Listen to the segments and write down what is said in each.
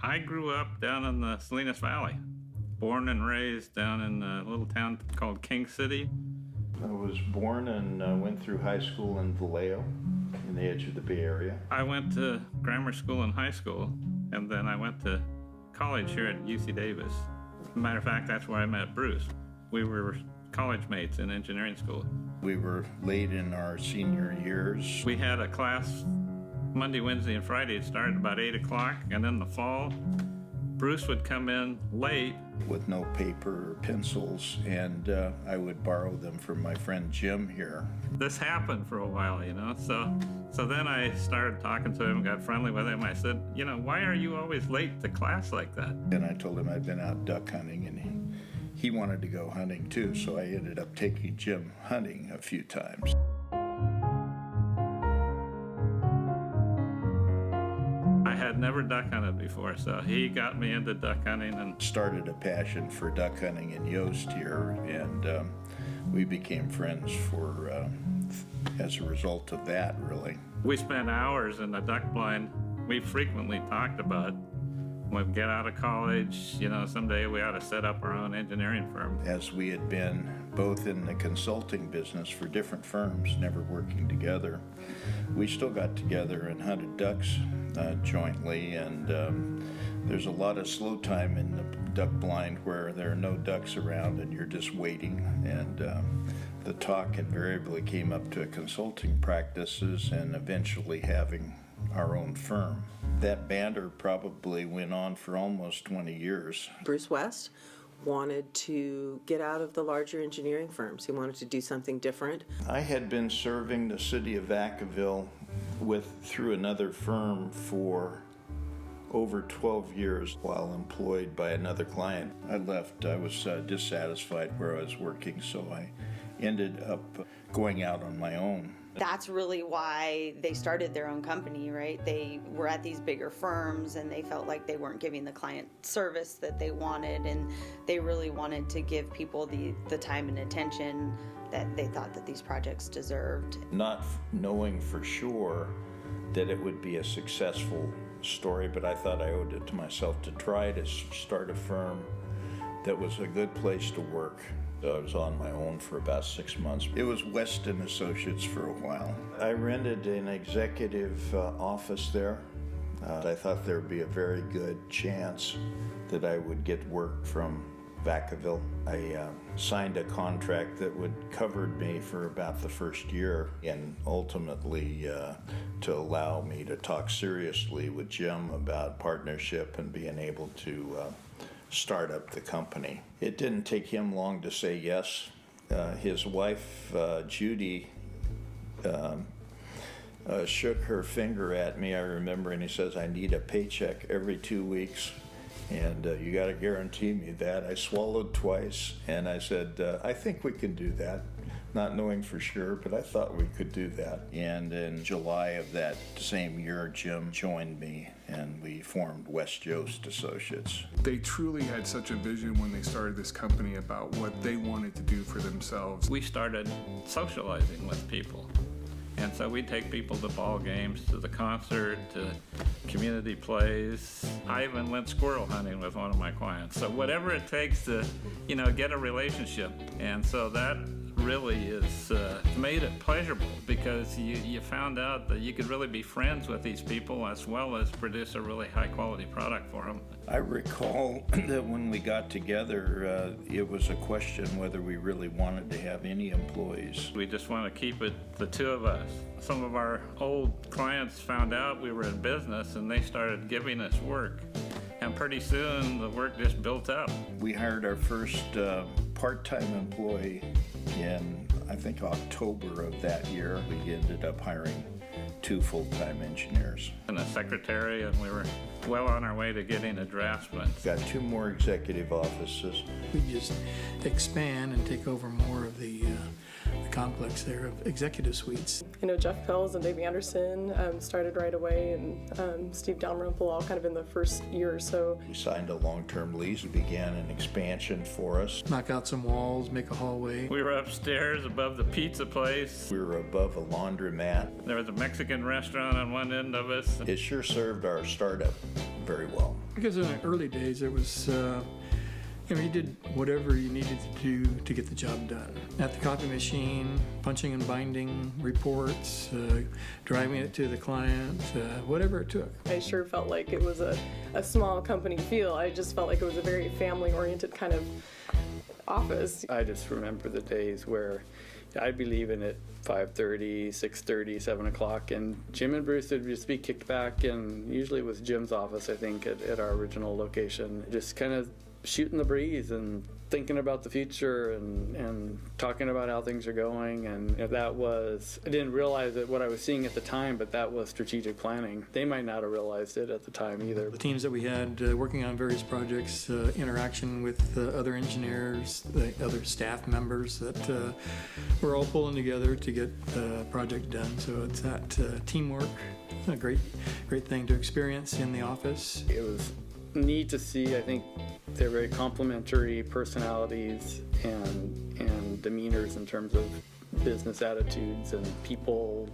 I grew up down in the Salinas Valley, born and raised down in a little town called King City. I was born and went through high school in Vallejo, in the edge of the Bay Area. I went to grammar school and high school, and then I went to college here at UC Davis. As a matter of fact, that's where I met Bruce. We were college mates in engineering school. We were late in our senior years. We had a class Monday, Wednesday, and Friday. It started about 8 o'clock, and in the fall, Bruce would come in late. With no paper or pencils, and I would borrow them from my friend Jim here. This happened for a while, So then I started talking to him, got friendly with him. I said, why are you always late to class like that? And I told him I'd been out duck hunting, and he wanted to go hunting too, so I ended up taking Jim hunting a few times. I had never duck hunted before, so he got me into duck hunting and started a passion for duck hunting in Yost here, and we became friends as a result of that, really. We spent hours in the duck blind. We frequently talked about when we get out of college, someday we ought to set up our own engineering firm. As we had been both in the consulting business for different firms, never working together, we still got together and hunted ducks jointly, and there's a lot of slow time in the duck blind where there are no ducks around and you're just waiting, and the talk invariably came up to consulting practices and eventually having our own firm. That banter probably went on for almost 20 years. Bruce West wanted to get out of the larger engineering firms. He wanted to do something different. I had been serving the city of Vacaville through another firm for over 12 years while employed by another client. I left. I was dissatisfied where I was working, so I ended up going out on my own. That's really why they started their own company, right? They were at these bigger firms and they felt like they weren't giving the client service that they wanted, and they really wanted to give people the time and attention that they thought that these projects deserved. Not knowing for sure that it would be a successful story, but I thought I owed it to myself to try to start a firm that was a good place to work. I was on my own for about 6 months. It was West and Associates for a while. I rented an executive office there. I thought there would be a very good chance that I would get work from Vacaville. I signed a contract that would cover me for about the first year, and ultimately to allow me to talk seriously with Jim about partnership and being able to start up the company. It didn't take him long to say yes. His wife, Judy, shook her finger at me, I remember, and he says, I need a paycheck every 2 weeks, and you got to guarantee me that. I swallowed twice, and I said, I think we can do that. Not knowing for sure, but I thought we could do that. And in July of that same year, Jim joined me, and we formed West Yost Associates. They truly had such a vision when they started this company about what they wanted to do for themselves. We started socializing with people. And so we'd take people to ball games, to the concert, to community plays. I even went squirrel hunting with one of my clients. So whatever it takes to, get a relationship. And so that really is made it pleasurable, because you found out that you could really be friends with these people as well as produce a really high quality product for them. I recall that when we got together, it was a question whether we really wanted to have any employees. We just want to keep it the two of us. Some of our old clients found out we were in business and they started giving us work. And pretty soon the work just built up. We hired our first part-time employee in, I think, October of that year. We ended up hiring 2 full-time engineers. And a secretary, and we were well on our way to getting a draftsman. Got 2 more executive offices. We just expand and take over more of the complex there of executive suites. I know Jeff Pells and Dave Anderson started right away, and Steve Dalrymple all kind of in the first year or so. We signed a long-term lease. We began an expansion for us. Knock out some walls, make a hallway. We were upstairs above the pizza place. We were above a laundromat. There was a Mexican restaurant on one end of us. It sure served our startup very well. Because in the early days, it was, you did whatever you needed to do to get the job done. At the copy machine, punching and binding reports, driving it to the client, whatever it took. I sure felt like it was a small company feel. I just felt like it was a very family-oriented kind of office. I just remember the days where I'd be leaving at 5:30, 6:30, 7 o'clock, and Jim and Bruce would just be kicked back, and usually it was Jim's office, I think, at our original location, just kind of shooting the breeze and thinking about the future and talking about how things are going. And that was, I didn't realize it what I was seeing at the time, but that was strategic planning. They might not have realized it at the time either. The teams that we had working on various projects, interaction with other engineers, the other staff members that we're all pulling together to get the project done. So it's that teamwork, a great thing to experience in the office. It was neat to see. I think they're very complementary personalities and demeanors in terms of business attitudes and people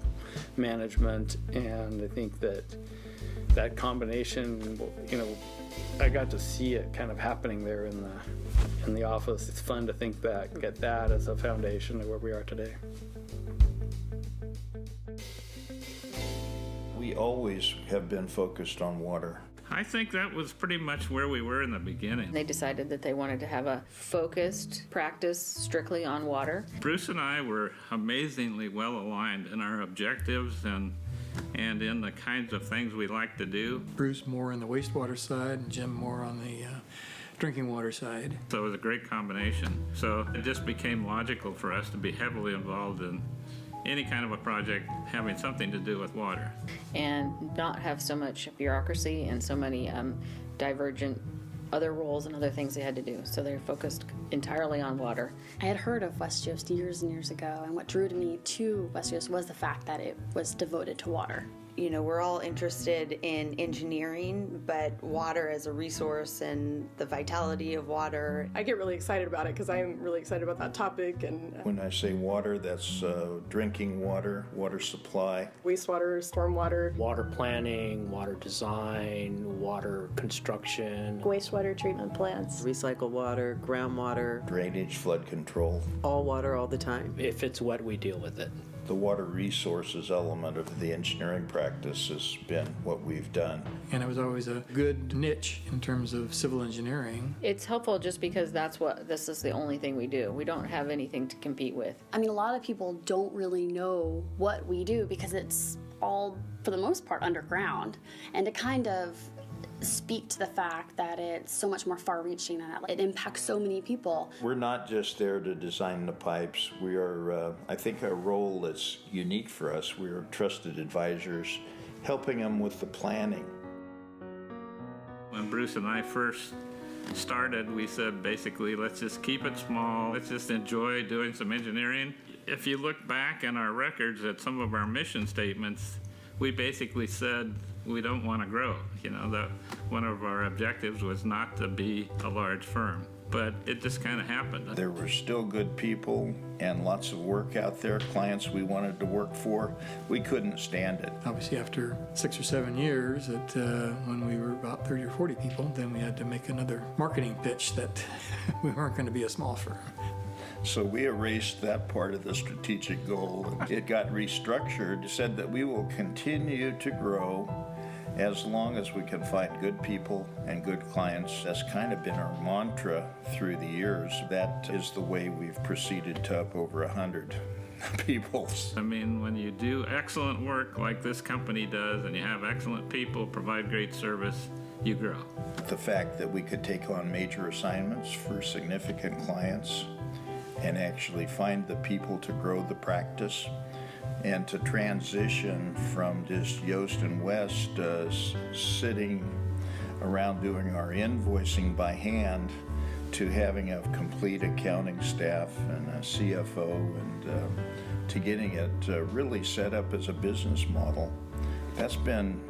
management, and I think that combination, I got to see it kind of happening there in the office. It's fun to think back, get that as a foundation of where we are today. We always have been focused on water. I think that was pretty much where we were in the beginning. They decided that they wanted to have a focused practice strictly on water. Bruce and I were amazingly well aligned in our objectives and in the kinds of things we like to do. Bruce more on the wastewater side and Jim more on the drinking water side. So it was a great combination. So it just became logical for us to be heavily involved in any kind of a project having something to do with water. And not have so much bureaucracy and so many divergent other roles and other things they had to do. So they're focused entirely on water. I had heard of West Yost years and years ago, and what drew me to West Yost was the fact that it was devoted to water. We're all interested in engineering, but water as a resource and the vitality of water. I get really excited about it because I'm really excited about that topic. And When I say water, that's drinking water, water supply. wastewater, stormwater. Water planning, water design, water construction. Wastewater treatment plants. Recycled water, groundwater, Drainage, flood control. all water all the time. If it's wet, we deal with it. The water resources element of the engineering practice has been what we've done. And it was always a good niche in terms of civil engineering. It's helpful just because this is the only thing we do. We don't have anything to compete with. I mean, a lot of people don't really know what we do because it's all, for the most part, underground. And to kind of speak to the fact that it's so much more far-reaching and it impacts so many people. We're not just there to design the pipes. We are, I think our role that's unique for us, we are trusted advisors, helping them with the planning. When Bruce and I first started, we said basically, let's just keep it small. Let's just enjoy doing some engineering. If you look back in our records at some of our mission statements, we basically said we don't want to grow. That one of our objectives was not to be a large firm, but it just kind of happened. There were still good people and lots of work out there, clients we wanted to work for. We couldn't stand it. Obviously, after 6 or 7 years, when we were about 30 or 40 people, then we had to make another marketing pitch that we weren't going to be a small firm. So we erased that part of the strategic goal. It got restructured, said that we will continue to grow as long as we can find good people and good clients. That's kind of been our mantra through the years. That is the way we've proceeded to up over 100 people. I mean, when you do excellent work like this company does and you have excellent people, provide great service, you grow. The fact that we could take on major assignments for significant clients and actually find the people to grow the practice and to transition from just Yost and West sitting around doing our invoicing by hand to having a complete accounting staff and a CFO, and to getting it really set up as a business model. That's been,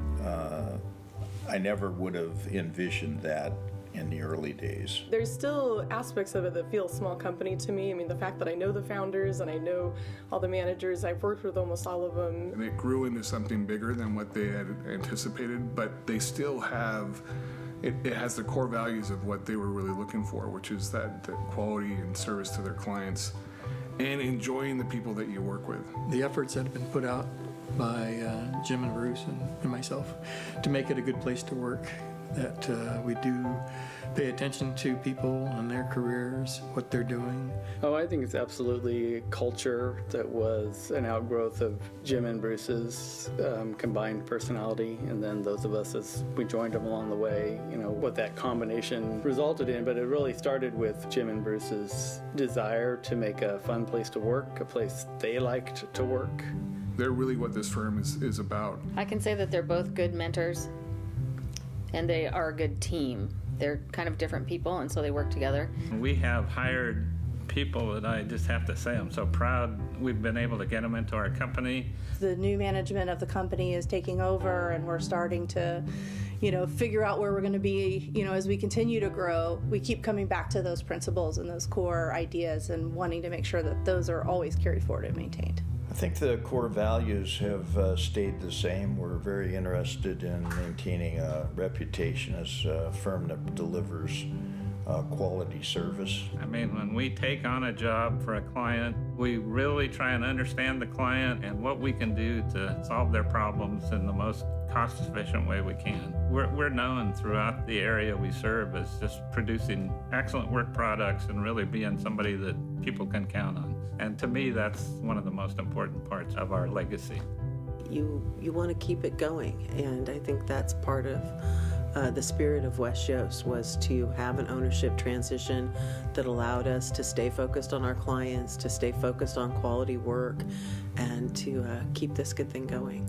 I never would have envisioned that in the early days. There's still aspects of it that feel small company to me. I mean, the fact that I know the founders and I know all the managers, I've worked with almost all of them. And it grew into something bigger than what they had anticipated, but they still have, it has the core values of what they were really looking for, which is that quality and service to their clients and enjoying the people that you work with. The efforts that have been put out by Jim and Bruce and myself to make it a good place to work, that we do pay attention to people and their careers, what they're doing. Oh, I think it's absolutely culture that was an outgrowth of Jim and Bruce's combined personality, and then those of us as we joined them along the way, you know, what that combination resulted in. But it really started with Jim and Bruce's desire to make a fun place to work, a place they liked to work. They're really what this firm is about. I can say that they're both good mentors, and they are a good team. They're kind of different people, and so they work together. We have hired people that I just have to say I'm so proud we've been able to get them into our company. The new management of the company is taking over, and we're starting to, figure out where we're going to be, as we continue to grow. We keep coming back to those principles and those core ideas and wanting to make sure that those are always carried forward and maintained. I think the core values have stayed the same. We're very interested in maintaining a reputation as a firm that delivers quality service. I mean, when we take on a job for a client, we really try and understand the client and what we can do to solve their problems in the most cost-efficient way we can. We're known throughout the area we serve as just producing excellent work products and really being somebody that people can count on. And to me, that's one of the most important parts of our legacy. You want to keep it going, and I think that's part of the spirit of West Yost, was to have an ownership transition that allowed us to stay focused on our clients, to stay focused on quality work, and to keep this good thing going.